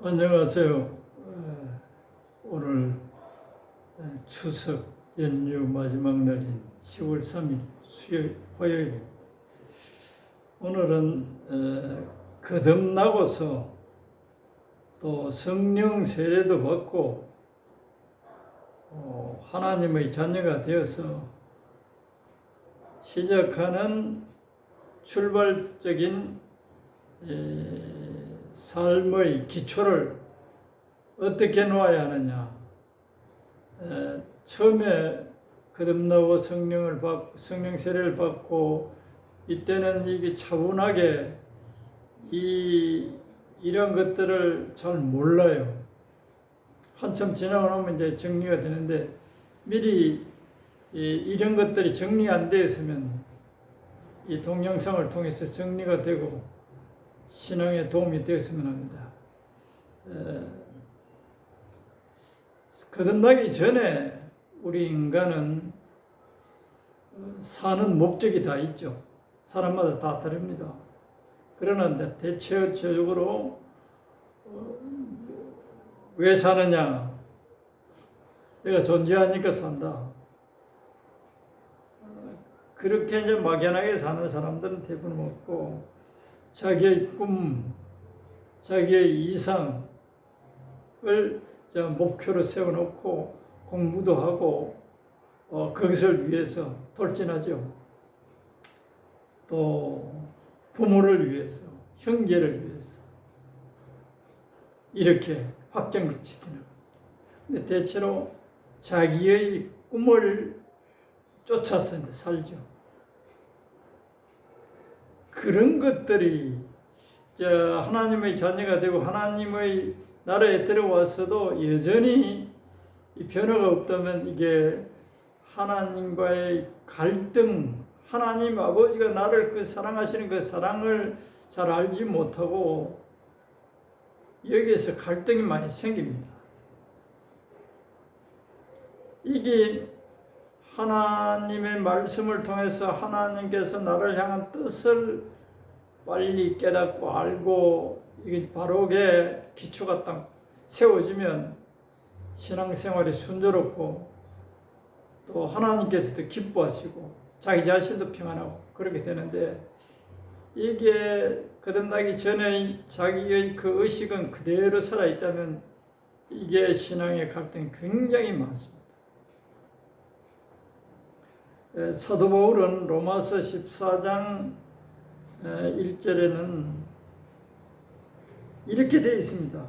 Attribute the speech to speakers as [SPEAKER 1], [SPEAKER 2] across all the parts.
[SPEAKER 1] 안녕하세요. 오늘 추석 연휴 마지막 날인 10월 3일 화요일입니다. 오늘은 거듭나고서 또 성령 세례도 받고 하나님의 자녀가 되어서 시작하는 출발적인 삶의 기초를 어떻게 놓아야 하느냐. 처음에 거듭나고 성령 세례를 받고 이때는 이게 차분하게 이런 것들을 잘 몰라요. 한참 지나고 나면 이제 정리가 되는데 미리 이런 것들이 정리 안 되어 있으면 이 동영상을 통해서 정리가 되고 신앙에 도움이 되었으면 합니다. 거듭나기 전에 우리 인간은 사는 목적이 다 있죠. 사람마다 다 다릅니다. 그러나 대체적으로 왜 사느냐? 내가 존재하니까 산다. 그렇게 이제 막연하게 사는 사람들은 대부분 없고, 자기의 꿈, 자기의 이상을 목표로 세워놓고 공부도 하고 그것을 위해서 돌진하죠. 또 부모를 위해서, 형제를 위해서 이렇게 확정을 지키는. 근데 대체로 자기의 꿈을 쫓아서 이제 살죠. 그런 것들이 하나님의 자녀가 되고 하나님의 나라에 들어와서도 여전히 이 변화가 없다면 이게 하나님과의 갈등, 하나님 아버지가 나를 사랑하시는 그 사랑을 잘 알지 못하고 여기에서 갈등이 많이 생깁니다. 이게 하나님의 말씀을 통해서 하나님께서 나를 향한 뜻을 빨리 깨닫고 알고 이게 바로게 기초가 딱 세워지면 신앙생활이 순조롭고 또 하나님께서도 기뻐하시고 자기 자신도 평안하고 그렇게 되는데, 이게 거듭나기 전에 자기의 그 의식은 그대로 살아있다면 이게 신앙의 갈등이 굉장히 많습니다. 사도 바울은 로마서 14장 1절에는 이렇게 되어 있습니다.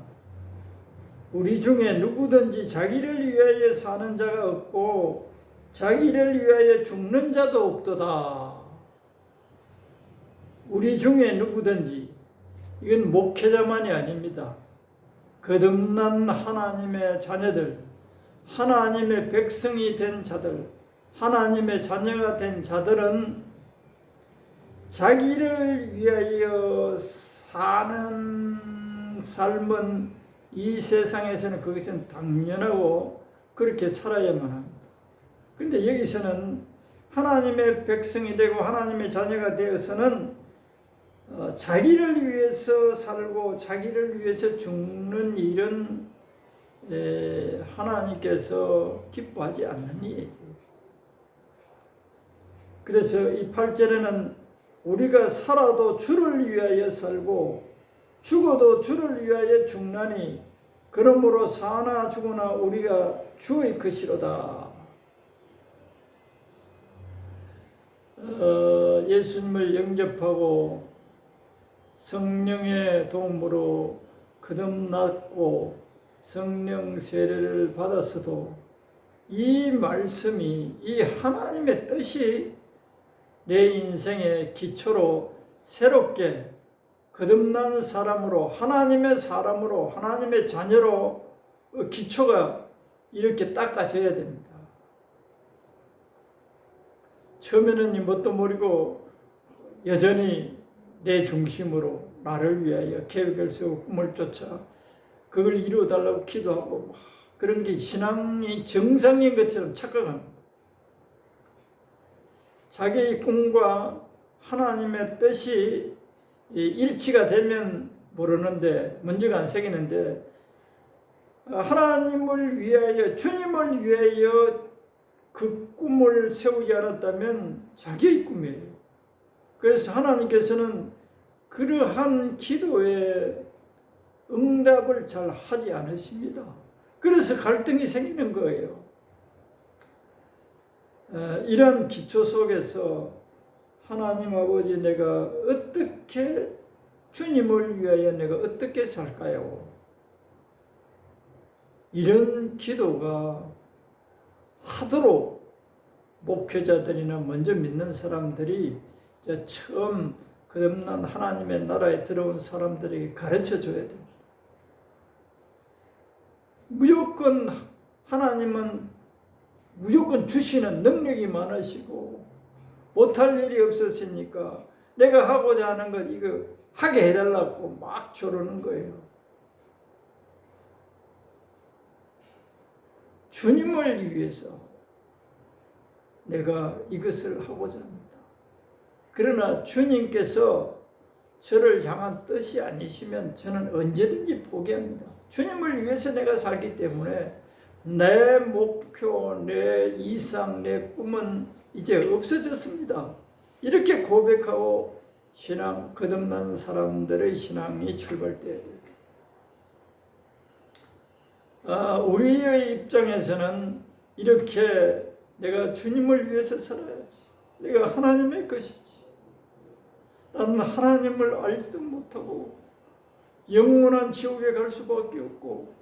[SPEAKER 1] 우리 중에 누구든지 자기를 위하여 사는 자가 없고 자기를 위하여 죽는 자도 없도다. 우리 중에 누구든지, 이건 목회자만이 아닙니다. 거듭난 하나님의 자녀들, 하나님의 백성이 된 자들, 하나님의 자녀가 된 자들은 자기를 위하여 사는 삶은 이 세상에서는 그것은 당연하고 그렇게 살아야만 합니다. 그런데 여기서는 하나님의 백성이 되고 하나님의 자녀가 되어서는 자기를 위해서 살고 자기를 위해서 죽는 일은 하나님께서 기뻐하지 않는 일이에요. 그래서 이 8절에는 우리가 살아도 주를 위하여 살고 죽어도 주를 위하여 죽나니 그러므로 사나 죽으나 우리가 주의 것이로다. 예수님을 영접하고 성령의 도움으로 거듭났고 성령 세례를 받았어도 이 말씀이, 이 하나님의 뜻이 내 인생의 기초로 새롭게 거듭난 사람으로, 하나님의 사람으로, 하나님의 자녀로 기초가 이렇게 닦아져야 됩니다. 처음에는 뭣도 모르고 여전히 내 중심으로 나를 위하여 계획을 세우고 꿈을 쫓아 그걸 이루어달라고 기도하고 그런 게 신앙이 정상인 것처럼 착각합니다. 자기의 꿈과 하나님의 뜻이 일치가 되면 모르는데 먼저가 안 새기는데 하나님을 위하여 주님을 위하여 그 꿈을 세우지 않았다면 자기의 꿈이에요. 그래서 하나님께서는 그러한 기도에 응답을 잘 하지 않으십니다. 그래서 갈등이 생기는 거예요. 이런 기초 속에서 하나님 아버지, 내가 어떻게 주님을 위하여 내가 어떻게 살까요? 이런 기도가 하도록 목회자들이나 먼저 믿는 사람들이 처음 거듭난 하나님의 나라에 들어온 사람들에게 가르쳐 줘야 됩니다. 무조건 하나님은 무조건 주시는 능력이 많으시고 못할 일이 없으시니까 내가 하고자 하는 것 이거 하게 해달라고 막 조르는 거예요. 주님을 위해서 내가 이것을 하고자 합니다. 그러나 주님께서 저를 향한 뜻이 아니시면 저는 언제든지 포기합니다. 주님을 위해서 내가 살기 때문에 내 목표, 내 이상, 내 꿈은 이제 없어졌습니다. 이렇게 고백하고 신앙, 거듭난 사람들의 신앙이 출발돼야 돼요. 우리의 입장에서는 이렇게 내가 주님을 위해서 살아야지. 내가 하나님의 것이지. 나는 하나님을 알지도 못하고 영원한 지옥에 갈 수밖에 없고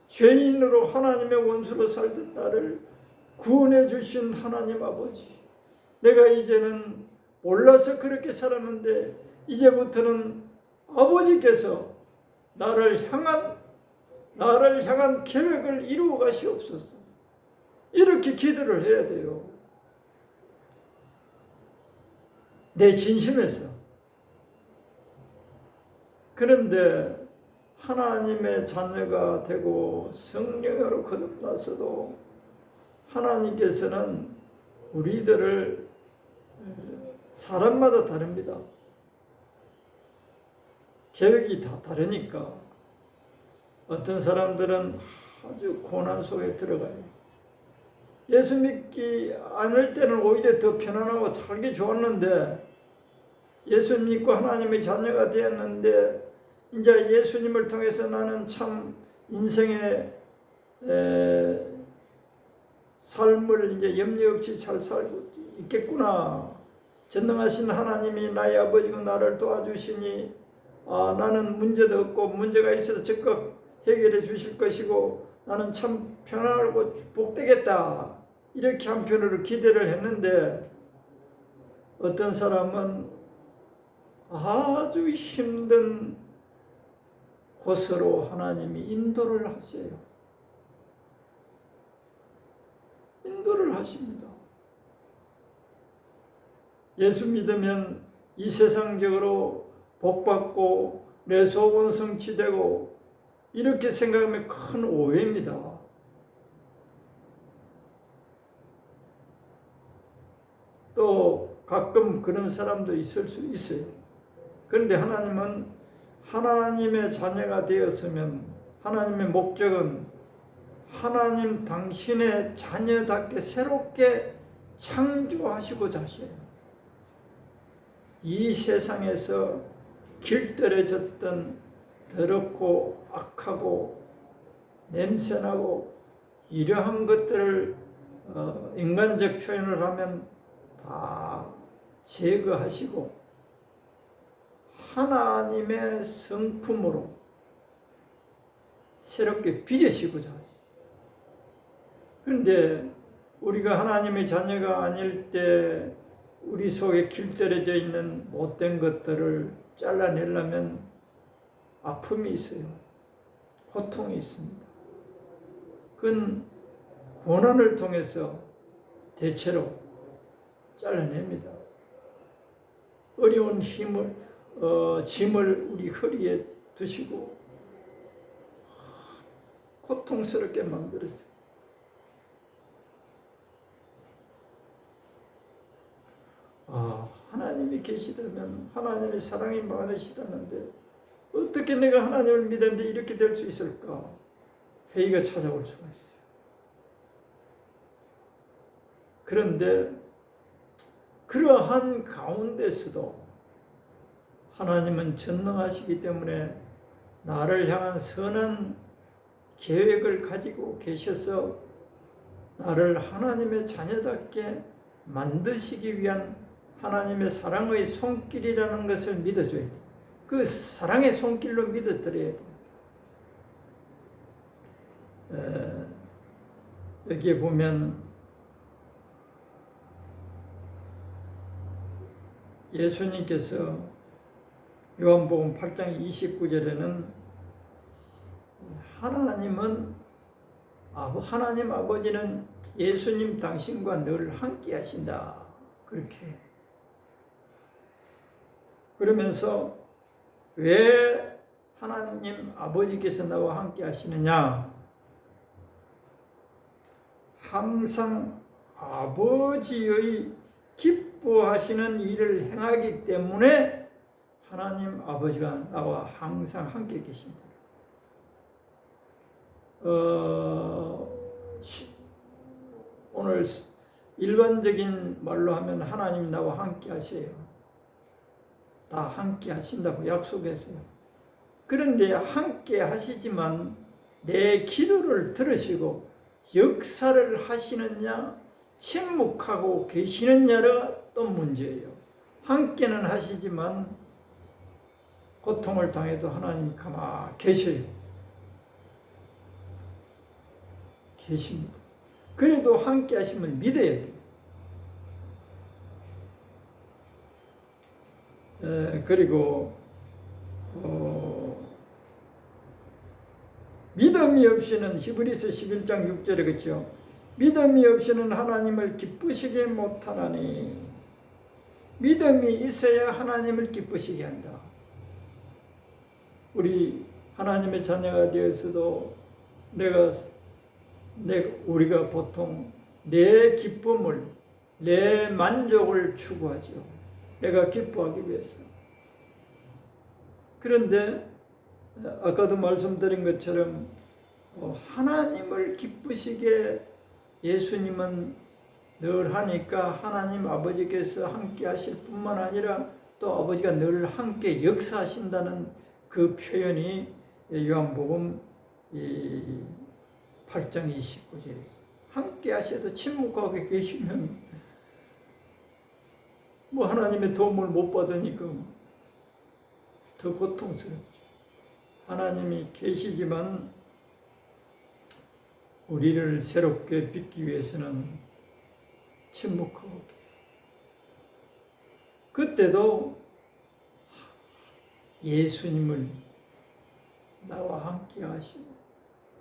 [SPEAKER 1] 죄인으로 하나님의 원수로 살던 나를 구원해 주신 하나님 아버지, 내가 이제는 몰라서 그렇게 살았는데 이제부터는 아버지께서 나를 향한 계획을 이루어 가시옵소서. 이렇게 기도를 해야 돼요. 내 진심에서. 그런데 하나님의 자녀가 되고 성령으로 거듭났어도 하나님께서는 우리들을 사람마다 다릅니다. 계획이 다 다르니까 어떤 사람들은 아주 고난 속에 들어가요. 예수 믿기 않을 때는 오히려 더 편안하고 살기 좋았는데 예수 믿고 하나님의 자녀가 되었는데 이제 예수님을 통해서 나는 참 인생의 삶을 이제 염려 없이 잘 살고 있겠구나. 전능하신 하나님이 나의 아버지고 나를 도와주시니 나는 문제도 없고 문제가 있어도 즉각 해결해 주실 것이고 나는 참 편안하고 복되겠다. 이렇게 한편으로 기대를 했는데 어떤 사람은 아주 힘든 곳으로 하나님이 인도를 하세요. 인도를 하십니다. 예수 믿으면 이 세상적으로 복받고 내 소원 성취되고 이렇게 생각하면 큰 오해입니다. 또 가끔 그런 사람도 있을 수 있어요. 그런데 하나님은 하나님의 자녀가 되었으면 하나님의 목적은 하나님 당신의 자녀답게 새롭게 창조하시고자 하셔요. 이 세상에서 길들여졌던 더럽고 악하고 냄새나고 이러한 것들을 인간적 표현을 하면 다 제거하시고 하나님의 성품으로 새롭게 빚으시고자 하죠. 그런데 우리가 하나님의 자녀가 아닐 때 우리 속에 길들여져 있는 못된 것들을 잘라내려면 아픔이 있어요. 고통이 있습니다. 그건 고난을 통해서 대체로 잘라냅니다. 어려운 짐을 우리 허리에 두시고 고통스럽게 만들었어요. 하나님이 계시다면 하나님의 사랑이 많으시다는데 어떻게 내가 하나님을 믿었는데 이렇게 될 수 있을까? 회의가 찾아올 수가 있어요. 그런데 그러한 가운데서도 하나님은 전능하시기 때문에 나를 향한 선한 계획을 가지고 계셔서 나를 하나님의 자녀답게 만드시기 위한 하나님의 사랑의 손길이라는 것을 믿어줘야 돼. 그 사랑의 손길로 믿어드려야 돼. 여기에 보면 예수님께서 요한복음 8장 29절에는 하나님 아버지는 예수님 당신과 늘 함께 하신다. 그렇게. 그러면서 왜 하나님 아버지께서 나와 함께 하시느냐? 항상 아버지의 기뻐하시는 일을 행하기 때문에 하나님 아버지가 나와 항상 함께 계신다. 오늘 일반적인 말로 하면 하나님 나와 함께 하세요. 다 함께 하신다고 약속했어요. 그런데 함께 하시지만 내 기도를 들으시고 역사를 하시느냐 침묵하고 계시느냐가 또 문제예요. 함께는 하시지만 고통을 당해도 하나님 가만히 계셔요. 계십니다. 그래도 함께 하심을 믿어야 돼요. 그리고 믿음이 없이는 히브리서 11장 6절에 그렇죠. 믿음이 없이는 하나님을 기쁘시게 못하나니 믿음이 있어야 하나님을 기쁘시게 한다. 우리 하나님의 자녀가 되어서도 우리가 보통 내 기쁨을, 내 만족을 추구하죠. 내가 기뻐하기 위해서. 그런데 아까도 말씀드린 것처럼 하나님을 기쁘시게 예수님은 늘 하니까 하나님 아버지께서 함께 하실 뿐만 아니라 또 아버지가 늘 함께 역사하신다는 그 표현이 요한복음 8장 29절에 있어요. 함께 하셔도 침묵하고 계시면 뭐 하나님의 도움을 못 받으니까 더 고통스럽죠. 하나님이 계시지만 우리를 새롭게 빚기 위해서는 침묵하고 계세요. 그때도 예수님을 나와 함께 하시고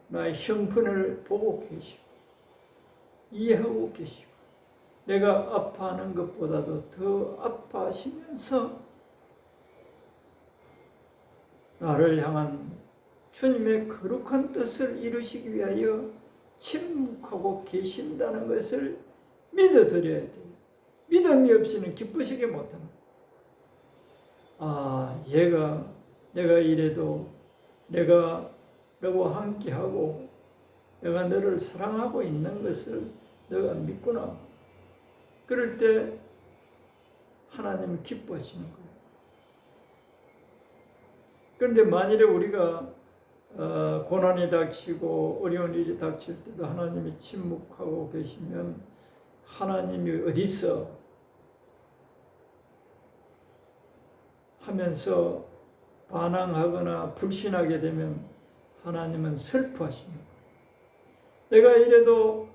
[SPEAKER 1] 나의 형편을 보고 계시고 이해하고 계시고 내가 아파하는 것보다도 더 아파하시면서 나를 향한 주님의 거룩한 뜻을 이루시기 위하여 침묵하고 계신다는 것을 믿어드려야 돼요. 믿음이 없이는 기쁘시게 못합니다. 내가 이래도 내가 너와 함께하고 내가 너를 사랑하고 있는 것을 너가 믿구나. 그럴 때 하나님은 기뻐하시는 거예요. 그런데 만일에 우리가 고난이 닥치고 어려운 일이 닥칠 때도 하나님이 침묵하고 계시면 하나님이 어디서 하면서 반항하거나 불신하게 되면 하나님은 슬퍼하시는 거예요. 내가 이래도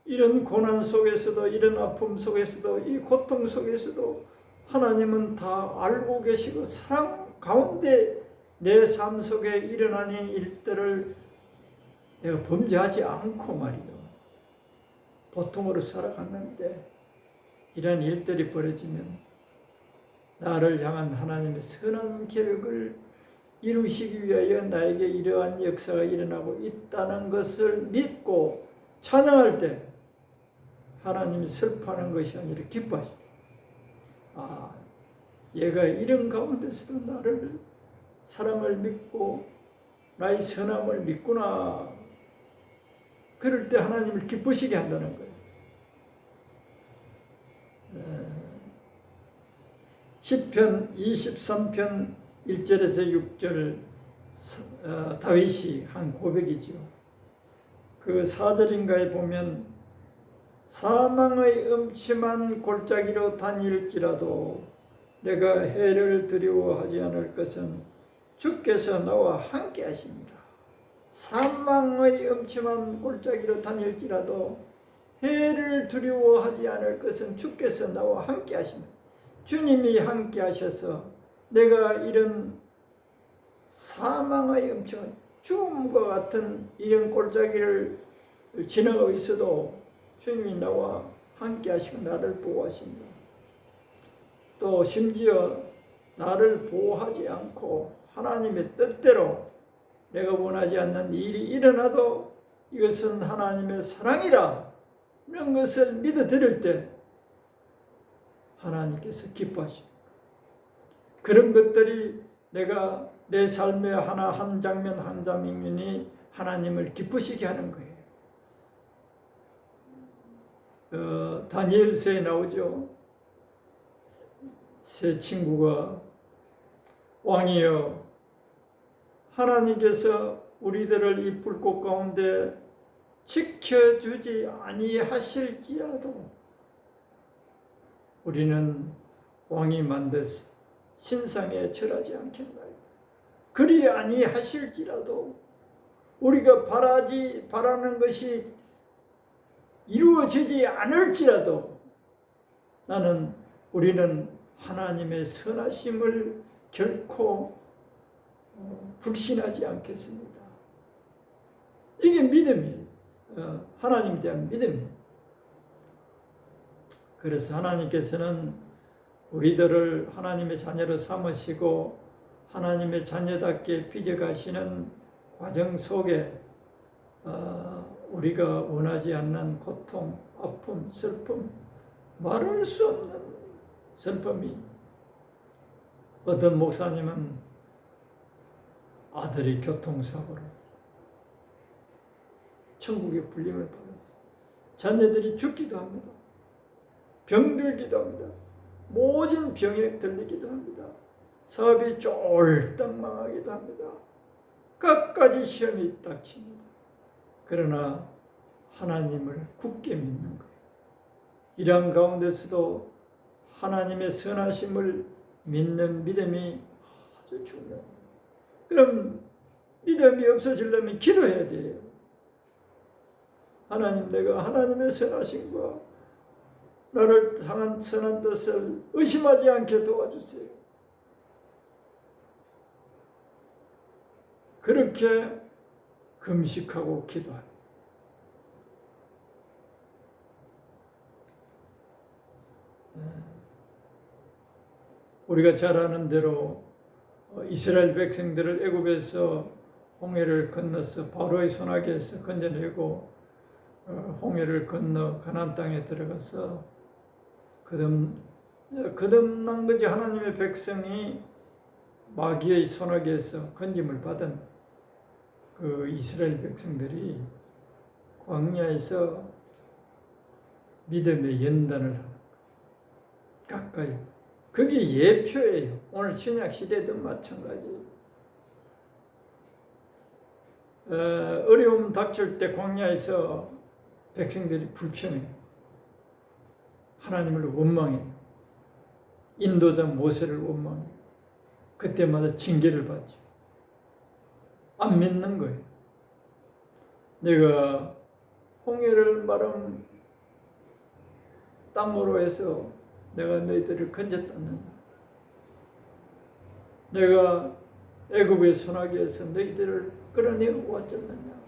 [SPEAKER 1] 이런 고난 속에서도 이런 아픔 속에서도 이 고통 속에서도 하나님은 다 알고 계시고 사랑 가운데 내 삶 속에 일어나는 일들을 내가 범죄하지 않고 말이요. 보통으로 살아갔는데 이런 일들이 벌어지면 나를 향한 하나님의 선한 계획을 이루시기 위하여 나에게 이러한 역사가 일어나고 있다는 것을 믿고 찬양할 때 하나님이 슬퍼하는 것이 아니라 기뻐하십니다. 얘가 이런 가운데서도 나를 사랑을 믿고 나의 선함을 믿구나. 그럴 때 하나님을 기쁘시게 한다는 거예요. 시편 23편 1절에서 6절 다윗이 한 고백이죠. 그 4절인가에 보면 사망의 음침한 골짜기로 다닐지라도 내가 해를 두려워하지 않을 것은 주께서 나와 함께 하십니다. 사망의 음침한 골짜기로 다닐지라도 해를 두려워하지 않을 것은 주께서 나와 함께 하십니다. 주님이 함께 하셔서 내가 이런 사망의 음침한 죽음과 같은 이런 골짜기를 지나가고 있어도 주님이 나와 함께 하시고 나를 보호하십니다. 또 심지어 나를 보호하지 않고 하나님의 뜻대로 내가 원하지 않는 일이 일어나도 이것은 하나님의 사랑이라 이런 것을 믿어드릴 때 하나님께서 기뻐하십니다. 그런 것들이 내가 내 삶의 하나 한 장면 한 장면이 하나님을 기쁘시게 하는 거예요. 다니엘서에 나오죠. 세 친구가 왕이여 하나님께서 우리들을 이 불꽃 가운데 지켜주지 아니하실지라도 우리는 왕이 만든 신상에 절하지 않겠나이다. 그리 아니하실지라도 우리가 바라는 것이 이루어지지 않을지라도 우리는 하나님의 선하심을 결코 불신하지 않겠습니다. 이게 믿음이에요. 하나님에 대한 믿음이에요. 그래서 하나님께서는 우리들을 하나님의 자녀로 삼으시고 하나님의 자녀답게 빚어가시는 과정 속에 우리가 원하지 않는 고통, 아픔, 슬픔, 말할 수 없는 슬픔이 어떤 목사님은 아들이 교통사고로 천국에 불림을 받았어요. 자녀들이 죽기도 합니다. 병들기도 합니다. 모진 병에 들리기도 합니다. 사업이 쫄딱 망하기도 합니다. 끝까지 시험이 닥칩니다. 그러나 하나님을 굳게 믿는 거예요. 이러한 가운데서도 하나님의 선하심을 믿는 믿음이 아주 중요해요. 그럼 믿음이 없어지려면 기도해야 돼요. 하나님, 내가 하나님의 선하심과 나를 향한 선한 뜻을 의심하지 않게 도와주세요. 그렇게 금식하고 기도하요. 우리가 잘 아는 대로 이스라엘 백성들을 애굽에서 홍해를 건너서 바로의 손아귀에서 건져내고 홍해를 건너 가나안 땅에 들어가서 거듭난 거지. 하나님의 백성이 마귀의 손아귀에서 건짐을 받은 그 이스라엘 백성들이 광야에서 믿음의 연단을 하는 거예요. 가까이. 그게 예표예요. 오늘 신약 시대도 마찬가지. 어려움 닥칠 때 광야에서 백성들이 불평해요. 하나님을 원망해요. 인도자 모세를 원망해요. 그때마다 징계를 받죠. 안 믿는 거예요. 내가 홍해를 마른 땅으로 해서 내가 너희들을 건졌다느냐. 내가 애굽의 소나기에서 너희들을 끌어내고 왔잖느냐.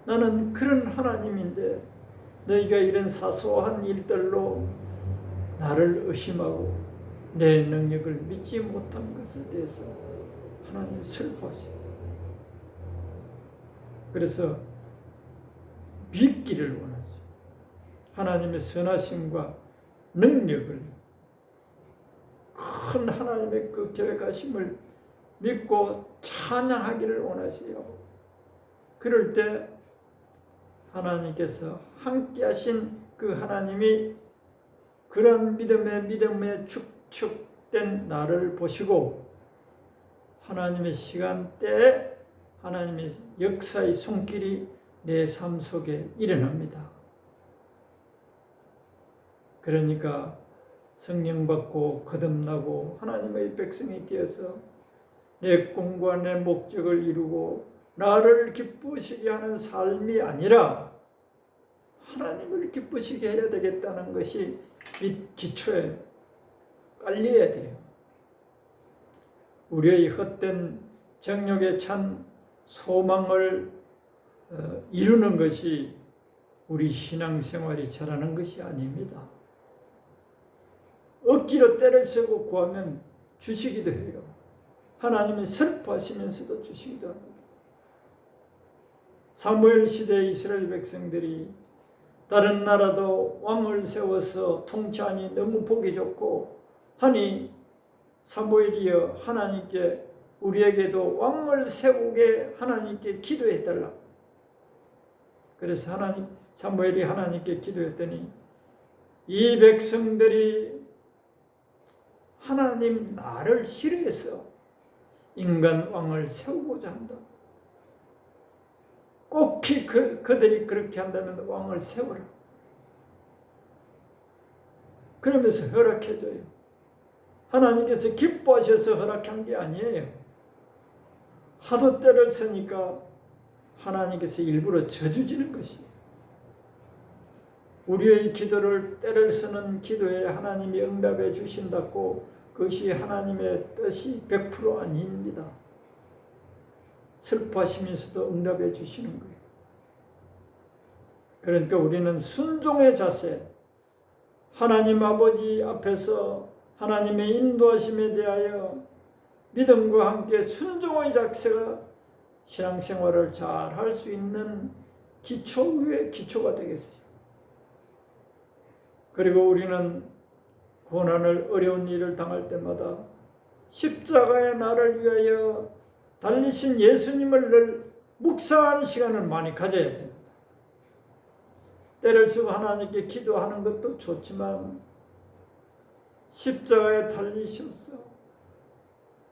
[SPEAKER 1] 나는 그런 하나님인데 너희가 이런 사소한 일들로 나를 의심하고 내 능력을 믿지 못한 것에 대해서 하나님 슬퍼하세요. 그래서 믿기를 원하세요. 하나님의 선하심과 능력을, 큰 하나님의 그 계획하심을 믿고 찬양하기를 원하세요. 그럴 때 하나님께서 함께 하신 그 하나님이 그런 믿음에 축적된 나를 보시고 하나님의 시간대에 하나님의 역사의 손길이 내 삶 속에 일어납니다. 그러니까 성령 받고 거듭나고 하나님의 백성이 되어서 내 꿈과 내 목적을 이루고 나를 기쁘시게 하는 삶이 아니라 하나님을 기쁘시게 해야 되겠다는 것이 이 기초에 깔려야 돼요. 우리의 헛된 정욕에 찬 소망을 이루는 것이 우리 신앙생활이 잘하는 것이 아닙니다. 억지로 때를 쓰고 구하면 주시기도 해요. 하나님이 슬퍼하시면서도 주시기도 합니다. 사무엘 시대 이스라엘 백성들이 다른 나라도 왕을 세워서 통치하니 너무 보기 좋고 하니 사무엘이여 하나님께 우리에게도 왕을 세우게 하나님께 기도해달라. 그래서 사무엘이 하나님께 기도했더니 이 백성들이 하나님 나를 싫어해서 인간 왕을 세우고자 한다. 꼭 그들이 그렇게 한다면 왕을 세워라. 그러면서 허락해줘요. 하나님께서 기뻐하셔서 허락한 게 아니에요. 하도 때를 쓰니까 하나님께서 일부러 저주지는 것이에요. 우리의 기도를 때를 쓰는 기도에 하나님이 응답해 주신다고 그것이 하나님의 뜻이 100% 아닙니다. 슬퍼하시면서도 응답해 주시는 거예요. 그러니까 우리는 순종의 자세, 하나님 아버지 앞에서 하나님의 인도하심에 대하여 믿음과 함께 순종의 자세가 신앙생활을 잘 할 수 있는 기초 위에 기초가 되겠어요. 그리고 우리는 고난을 어려운 일을 당할 때마다 십자가의 나를 위하여 달리신 예수님을 늘 묵상하는 시간을 많이 가져야 됩니다. 때를 쓰고 하나님께 기도하는 것도 좋지만 십자가에 달리셔서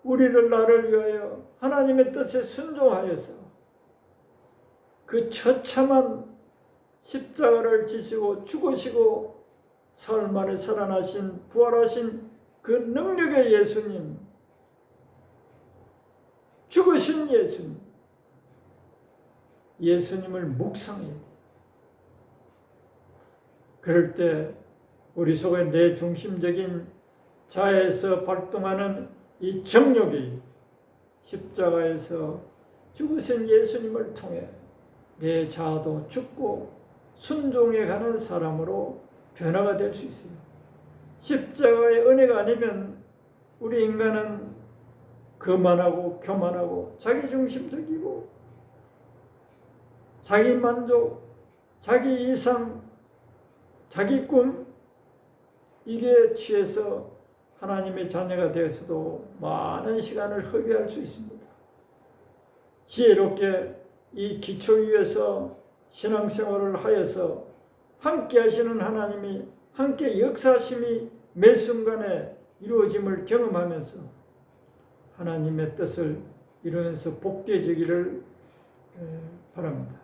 [SPEAKER 1] 우리를 나를 위하여 하나님의 뜻에 순종하여서 그 처참한 십자가를 지시고 죽으시고 사흘 만에 살아나신 부활하신 그 능력의 예수님, 죽으신 예수님을 묵상해요. 그럴 때 우리 속에 내 중심적인 자에서 발동하는 이 정욕이 십자가에서 죽으신 예수님을 통해 내 자아도 죽고 순종해 가는 사람으로 변화가 될 수 있어요. 십자가의 은혜가 아니면 우리 인간은 거만하고 교만하고 자기중심적이고 자기 만족, 자기 이상, 자기 꿈 이게 취해서 하나님의 자녀가 되어서도 많은 시간을 허비할 수 있습니다. 지혜롭게 이 기초 위에서 신앙생활을 하여서 함께 하시는 하나님이 함께 역사하심이 매 순간에 이루어짐을 경험하면서 하나님의 뜻을 이루면서 복되어지기를 바랍니다.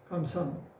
[SPEAKER 1] 감사합니다.